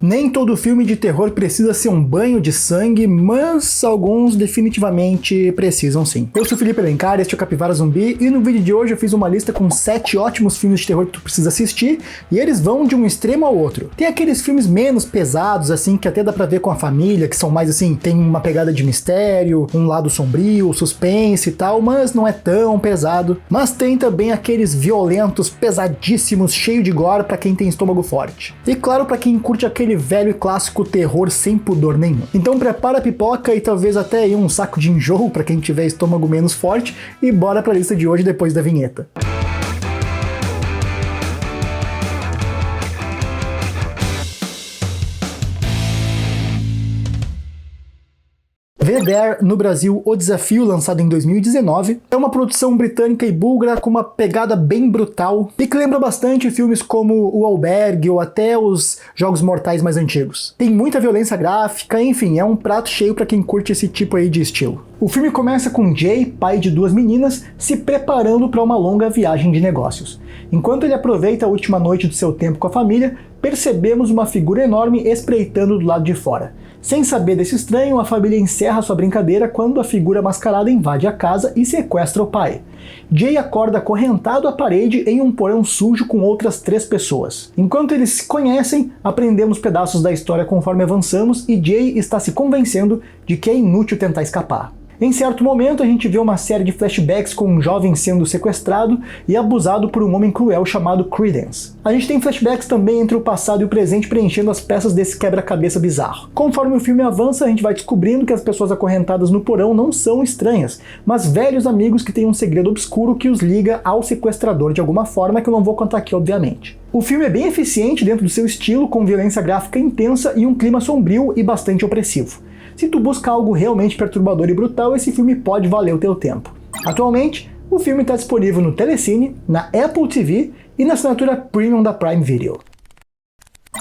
Nem todo filme de terror precisa ser um banho de sangue, mas alguns definitivamente precisam sim. Eu sou o Felipe Alencar, este é o Capivara Zumbi, e no vídeo de hoje eu fiz uma lista com 7 ótimos filmes de terror que tu precisa assistir, e eles vão de um extremo ao outro. Tem aqueles filmes menos pesados, assim, que até dá pra ver com a família, que são mais assim, tem uma pegada de mistério, um lado sombrio, suspense e tal, mas não é tão pesado. Mas tem também aqueles violentos, pesadíssimos, cheio de gore pra quem tem estômago forte. E claro, pra quem curte aquele velho e clássico terror sem pudor nenhum. Então prepara a pipoca e talvez até aí um saco de enjoo pra quem tiver estômago menos forte e bora pra lista de hoje depois da vinheta. The Dare, no Brasil, O Desafio, lançado em 2019, é uma produção britânica e búlgara com uma pegada bem brutal e que lembra bastante filmes como O Albergue ou até os Jogos Mortais mais antigos. Tem muita violência gráfica, enfim, é um prato cheio pra quem curte esse tipo aí de estilo. O filme começa com Jay, pai de 2 meninas, se preparando para uma longa viagem de negócios. Enquanto ele aproveita a última noite do seu tempo com a família, percebemos uma figura enorme espreitando do lado de fora. Sem saber desse estranho, a família encerra sua brincadeira quando a figura mascarada invade a casa e sequestra o pai. Jay acorda acorrentado à parede em um porão sujo com outras 3 pessoas. Enquanto eles se conhecem, aprendemos pedaços da história conforme avançamos e Jay está se convencendo de que é inútil tentar escapar. Em certo momento, a gente vê uma série de flashbacks com um jovem sendo sequestrado e abusado por um homem cruel chamado Credence. A gente tem flashbacks também entre o passado e o presente preenchendo as peças desse quebra-cabeça bizarro. Conforme o filme avança, a gente vai descobrindo que as pessoas acorrentadas no porão não são estranhas, mas velhos amigos que têm um segredo obscuro que os liga ao sequestrador de alguma forma que eu não vou contar aqui, obviamente. O filme é bem eficiente dentro do seu estilo, com violência gráfica intensa e um clima sombrio e bastante opressivo. Se tu busca algo realmente perturbador e brutal, esse filme pode valer o teu tempo. Atualmente, o filme está disponível no Telecine, na Apple TV e na assinatura Premium da Prime Video.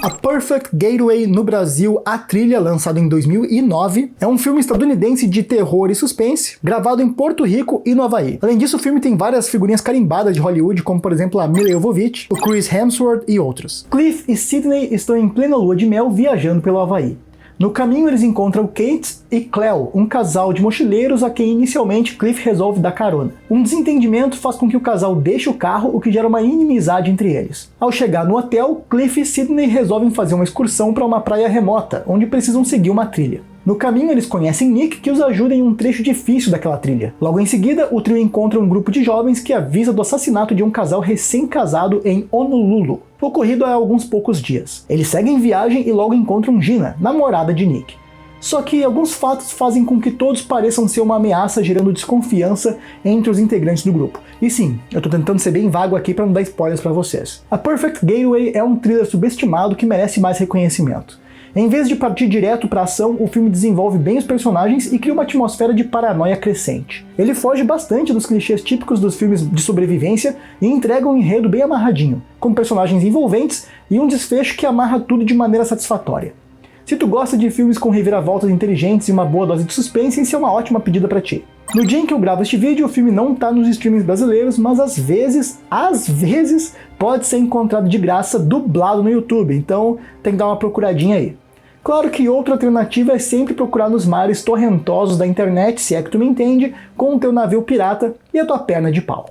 A Perfect Gateway, no Brasil, A Trilha, lançado em 2009, é um filme estadunidense de terror e suspense, gravado em Porto Rico e no Havaí. Além disso, o filme tem várias figurinhas carimbadas de Hollywood, como por exemplo a Milla Jovovich, o Chris Hemsworth e outros. Cliff e Sidney estão em plena lua de mel viajando pelo Havaí. No caminho eles encontram Kate e Cleo, um casal de mochileiros a quem inicialmente Cliff resolve dar carona. Um desentendimento faz com que o casal deixe o carro, o que gera uma inimizade entre eles. Ao chegar no hotel, Cliff e Sidney resolvem fazer uma excursão para uma praia remota, onde precisam seguir uma trilha. No caminho eles conhecem Nick, que os ajuda em um trecho difícil daquela trilha. Logo em seguida, o trio encontra um grupo de jovens que avisa do assassinato de um casal recém-casado em Honolulu, ocorrido há alguns poucos dias. Eles seguem viagem e logo encontram Gina, namorada de Nick. Só que alguns fatos fazem com que todos pareçam ser uma ameaça, gerando desconfiança entre os integrantes do grupo. E sim, eu tô tentando ser bem vago aqui para não dar spoilers para vocês. A Perfect Gateway é um thriller subestimado que merece mais reconhecimento. Em vez de partir direto para a ação, o filme desenvolve bem os personagens e cria uma atmosfera de paranoia crescente. Ele foge bastante dos clichês típicos dos filmes de sobrevivência e entrega um enredo bem amarradinho, com personagens envolventes e um desfecho que amarra tudo de maneira satisfatória. Se tu gosta de filmes com reviravoltas inteligentes e uma boa dose de suspense, esse é uma ótima pedida para ti. No dia em que eu gravo este vídeo, o filme não tá nos streamings brasileiros, mas às vezes, pode ser encontrado de graça dublado no YouTube, então tem que dar uma procuradinha aí. Claro que outra alternativa é sempre procurar nos mares torrentosos da internet, se é que tu me entende, com o teu navio pirata e a tua perna de pau.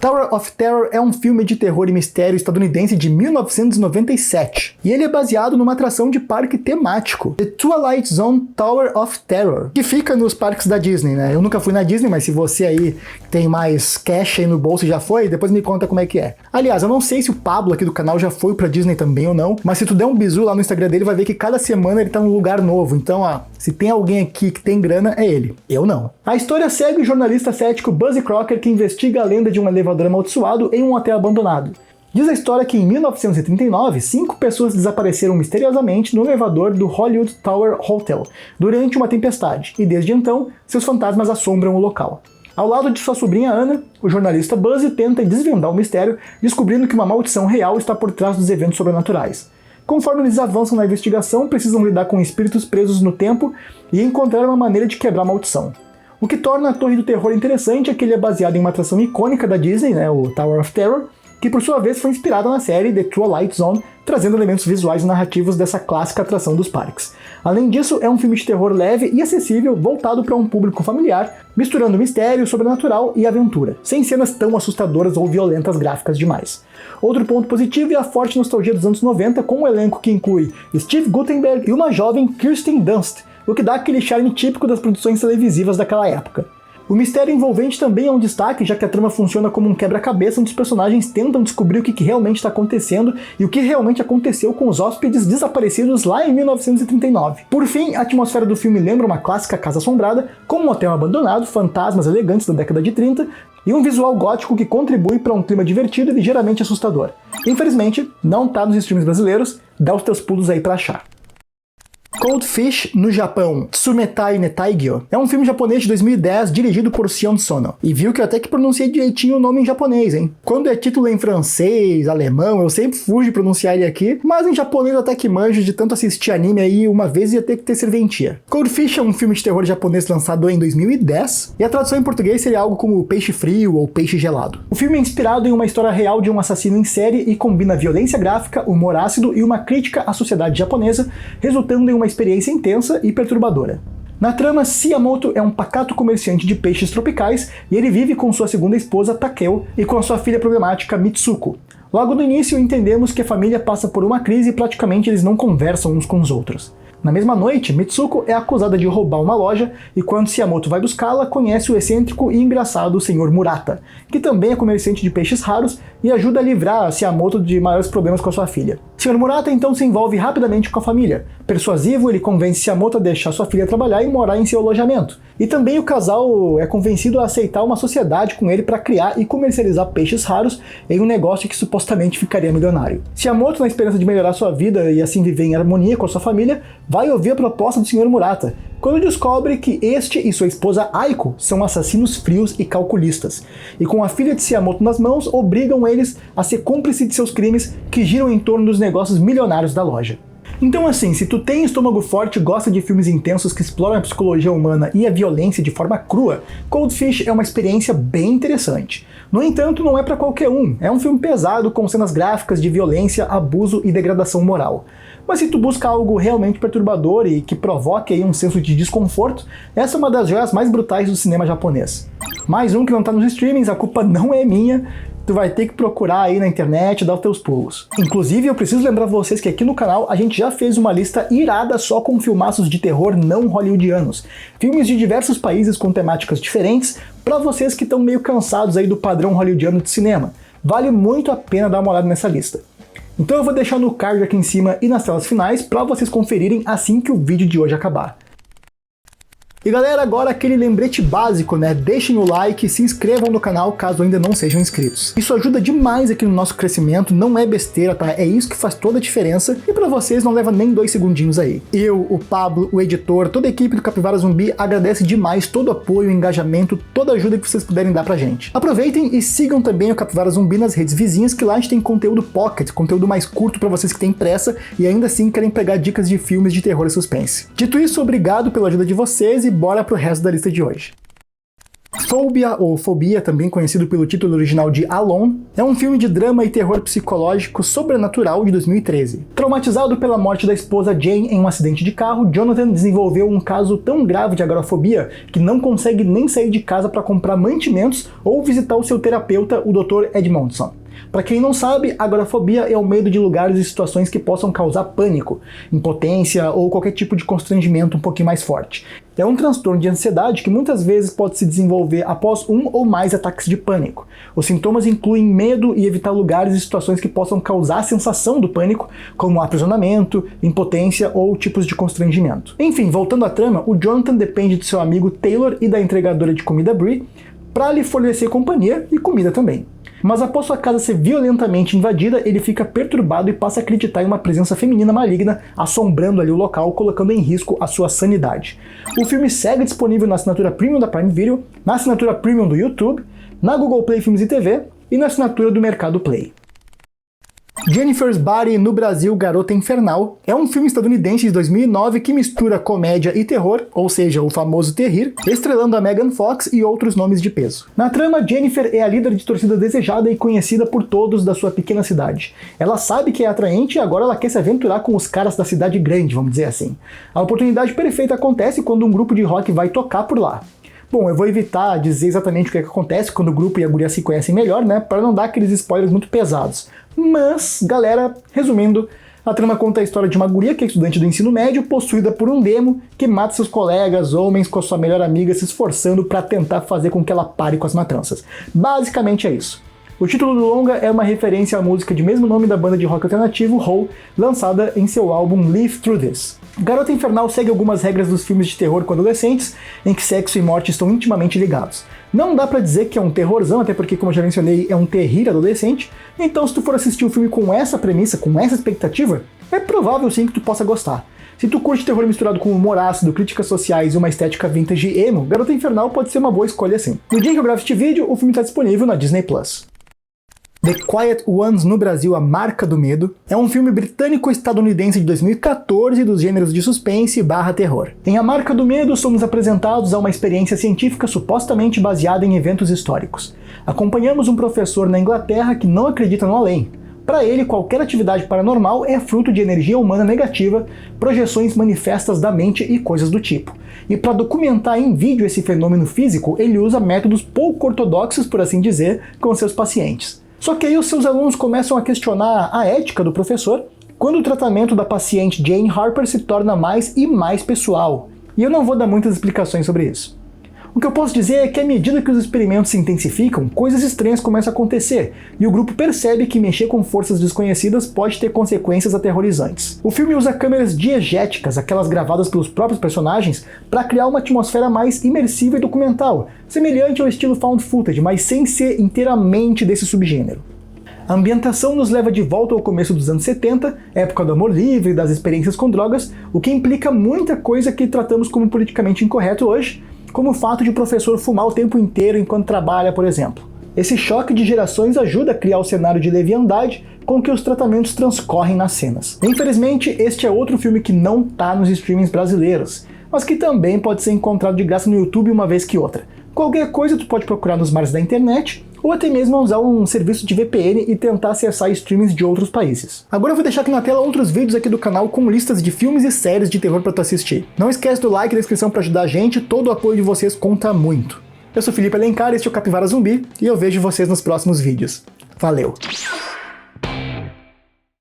Tower of Terror é um filme de terror e mistério estadunidense de 1997, e ele é baseado numa atração de parque temático, The Twilight Zone Tower of Terror, que fica nos parques da Disney, né? Eu nunca fui na Disney, mas se você aí tem mais cash aí no bolso e já foi, depois me conta como é que é. Aliás, eu não sei se o Pablo aqui do canal já foi pra Disney também ou não, mas se tu der um bizu lá no Instagram dele, vai ver que cada semana ele tá num lugar novo, então ó, se tem alguém aqui que tem grana, é ele. Eu não. A história segue o jornalista cético Buzzy Crocker, que investiga a lenda de um elevador amaldiçoado em um hotel abandonado. Diz a história que em 1939, 5 pessoas desapareceram misteriosamente no elevador do Hollywood Tower Hotel durante uma tempestade, e desde então, seus fantasmas assombram o local. Ao lado de sua sobrinha Anna, o jornalista Buzzy tenta desvendar o mistério, descobrindo que uma maldição real está por trás dos eventos sobrenaturais. Conforme eles avançam na investigação, precisam lidar com espíritos presos no tempo e encontrar uma maneira de quebrar a maldição. O que torna a Torre do Terror interessante é que ele é baseado em uma atração icônica da Disney, né, o Tower of Terror, que por sua vez foi inspirada na série The Twilight Zone, trazendo elementos visuais e narrativos dessa clássica atração dos parques. Além disso, é um filme de terror leve e acessível, voltado para um público familiar, misturando mistério, sobrenatural e aventura, sem cenas tão assustadoras ou violentas gráficas demais. Outro ponto positivo é a forte nostalgia dos anos 90, com um elenco que inclui Steve Guttenberg e uma jovem Kirsten Dunst, o que dá aquele charme típico das produções televisivas daquela época. O mistério envolvente também é um destaque, já que a trama funciona como um quebra-cabeça onde os personagens tentam descobrir o que realmente está acontecendo e o que realmente aconteceu com os hóspedes desaparecidos lá em 1939. Por fim, a atmosfera do filme lembra uma clássica casa assombrada, com um hotel abandonado, fantasmas elegantes da década de 30 e um visual gótico que contribui para um clima divertido e ligeiramente assustador. Infelizmente, não tá nos streams brasileiros, dá os teus pulos aí pra achar. Cold Fish, no Japão, Tsumetai Netaigyo, é um filme japonês de 2010 dirigido por Sion Sono. E viu que eu até que pronunciei direitinho o nome em japonês, hein? Quando é título em francês, alemão, eu sempre fujo de pronunciar ele aqui, mas em japonês eu até que manjo, de tanto assistir anime aí uma vez ia ter que ter serventia. Cold Fish é um filme de terror japonês lançado em 2010, e a tradução em português seria algo como peixe frio ou peixe gelado. O filme é inspirado em uma história real de um assassino em série e combina violência gráfica, humor ácido e uma crítica à sociedade japonesa, resultando em uma experiência intensa e perturbadora. Na trama, Siamoto é um pacato comerciante de peixes tropicais e ele vive com sua segunda esposa, Takeo, e com a sua filha problemática, Mitsuko. Logo no início, entendemos que a família passa por uma crise e praticamente eles não conversam uns com os outros. Na mesma noite, Mitsuko é acusada de roubar uma loja e quando Siamoto vai buscá-la, conhece o excêntrico e engraçado Sr. Murata, que também é comerciante de peixes raros e ajuda a livrar Siamoto de maiores problemas com a sua filha. Sr. Murata então se envolve rapidamente com a família. Persuasivo, ele convence Siamoto a deixar sua filha trabalhar e morar em seu alojamento. E também o casal é convencido a aceitar uma sociedade com ele para criar e comercializar peixes raros em um negócio que supostamente ficaria milionário. Siamoto, na esperança de melhorar sua vida e assim viver em harmonia com a sua família, vai ouvir a proposta do Sr. Murata, quando descobre que este e sua esposa Aiko são assassinos frios e calculistas, e com a filha de Siamoto nas mãos, obrigam eles a ser cúmplice de seus crimes que giram em torno dos negócios milionários da loja. Então assim, se tu tem estômago forte e gosta de filmes intensos que exploram a psicologia humana e a violência de forma crua, Cold Fish é uma experiência bem interessante. No entanto, não é para qualquer um, é um filme pesado com cenas gráficas de violência, abuso e degradação moral. Mas se tu busca algo realmente perturbador e que provoque aí um senso de desconforto, essa é uma das joias mais brutais do cinema japonês. Mais um que não tá nos streamings, a culpa não é minha, tu vai ter que procurar aí na internet e dar os teus pulos. Inclusive, eu preciso lembrar vocês que aqui no canal a gente já fez uma lista irada só com filmaços de terror não hollywoodianos. Filmes de diversos países com temáticas diferentes, pra vocês que estão meio cansados aí do padrão hollywoodiano de cinema. Vale muito a pena dar uma olhada nessa lista. Então eu vou deixar no card aqui em cima e nas telas finais para vocês conferirem assim que o vídeo de hoje acabar. E galera, agora aquele lembrete básico, né? Deixem o like e se inscrevam no canal caso ainda não sejam inscritos. Isso ajuda demais aqui no nosso crescimento, não é besteira, tá? É isso que faz toda a diferença e pra vocês não leva nem 2 segundinhos aí. Eu, o Pablo, o editor, toda a equipe do Capivara Zumbi agradece demais todo o apoio, engajamento, toda a ajuda que vocês puderem dar pra gente. Aproveitem e sigam também o Capivara Zumbi nas redes vizinhas, que lá a gente tem conteúdo pocket, conteúdo mais curto pra vocês que têm pressa e ainda assim querem pegar dicas de filmes de terror e suspense. Dito isso, obrigado pela ajuda de vocês e bora pro resto da lista de hoje. Phobia, ou Fobia, também conhecido pelo título original de Alone, é um filme de drama e terror psicológico sobrenatural de 2013. Traumatizado pela morte da esposa Jane em um acidente de carro, Jonathan desenvolveu um caso tão grave de agorafobia que não consegue nem sair de casa para comprar mantimentos ou visitar o seu terapeuta, o Dr. Edmondson. Para quem não sabe, agorafobia é o medo de lugares e situações que possam causar pânico, impotência ou qualquer tipo de constrangimento um pouquinho mais forte. É um transtorno de ansiedade que muitas vezes pode se desenvolver após um ou mais ataques de pânico. Os sintomas incluem medo e evitar lugares e situações que possam causar a sensação do pânico, como aprisionamento, impotência ou tipos de constrangimento. Enfim, voltando à trama, o Jonathan depende de seu amigo Taylor e da entregadora de comida Brie para lhe fornecer companhia e comida também. Mas após sua casa ser violentamente invadida, ele fica perturbado e passa a acreditar em uma presença feminina maligna, assombrando ali o local, colocando em risco a sua sanidade. O filme segue disponível na assinatura Premium da Prime Video, na assinatura Premium do YouTube, na Google Play Filmes e TV e na assinatura do Mercado Play. Jennifer's Body no Brasil, Garota Infernal, é um filme estadunidense de 2009 que mistura comédia e terror, ou seja, o famoso terrir, estrelando a Megan Fox e outros nomes de peso. Na trama, Jennifer é a líder de torcida desejada e conhecida por todos da sua pequena cidade. Ela sabe que é atraente e agora ela quer se aventurar com os caras da cidade grande, vamos dizer assim. A oportunidade perfeita acontece quando um grupo de rock vai tocar por lá. Bom, eu vou evitar dizer exatamente o que acontece quando o grupo e a guria se conhecem melhor, né, para não dar aqueles spoilers muito pesados. Mas, galera, resumindo, a trama conta a história de uma guria que é estudante do ensino médio, possuída por um demo que mata seus colegas homens com a sua melhor amiga, se esforçando para tentar fazer com que ela pare com as matanças. Basicamente é isso. O título do longa é uma referência à música de mesmo nome da banda de rock alternativo Hole, lançada em seu álbum Live Through This. Garota Infernal segue algumas regras dos filmes de terror com adolescentes, em que sexo e morte estão intimamente ligados. Não dá pra dizer que é um terrorzão, até porque, como eu já mencionei, é um terrir adolescente, então se tu for assistir o filme com essa premissa, com essa expectativa, é provável sim que tu possa gostar. Se tu curte terror misturado com humor ácido, críticas sociais e uma estética vintage emo, Garota Infernal pode ser uma boa escolha sim. No dia que eu gravo este vídeo, o filme está disponível na Disney+. The Quiet Ones no Brasil, A Marca do Medo, é um filme britânico-estadunidense de 2014 dos gêneros de suspense / terror. Em A Marca do Medo, somos apresentados a uma experiência científica supostamente baseada em eventos históricos. Acompanhamos um professor na Inglaterra que não acredita no além. Para ele, qualquer atividade paranormal é fruto de energia humana negativa, projeções manifestas da mente e coisas do tipo. E para documentar em vídeo esse fenômeno físico, ele usa métodos pouco ortodoxos, por assim dizer, com seus pacientes. Só que aí os seus alunos começam a questionar a ética do professor quando o tratamento da paciente Jane Harper se torna mais e mais pessoal. E eu não vou dar muitas explicações sobre isso. O que eu posso dizer é que à medida que os experimentos se intensificam, coisas estranhas começam a acontecer, e o grupo percebe que mexer com forças desconhecidas pode ter consequências aterrorizantes. O filme usa câmeras diegéticas, aquelas gravadas pelos próprios personagens, para criar uma atmosfera mais imersiva e documental, semelhante ao estilo found footage, mas sem ser inteiramente desse subgênero. A ambientação nos leva de volta ao começo dos anos 70, época do amor livre e das experiências com drogas, o que implica muita coisa que tratamos como politicamente incorreto hoje, como o fato de o professor fumar o tempo inteiro enquanto trabalha, por exemplo. Esse choque de gerações ajuda a criar o cenário de leviandade com que os tratamentos transcorrem nas cenas. Infelizmente, este é outro filme que não tá nos streamings brasileiros, mas que também pode ser encontrado de graça no YouTube uma vez que outra. Qualquer coisa tu pode procurar nos mares da internet, ou até mesmo usar um serviço de VPN e tentar acessar streamings de outros países. Agora eu vou deixar aqui na tela outros vídeos aqui do canal com listas de filmes e séries de terror para tu assistir. Não esquece do like e da inscrição para ajudar a gente, todo o apoio de vocês conta muito. Eu sou Felipe Alencar, este é o Capivara Zumbi, e eu vejo vocês nos próximos vídeos. Valeu!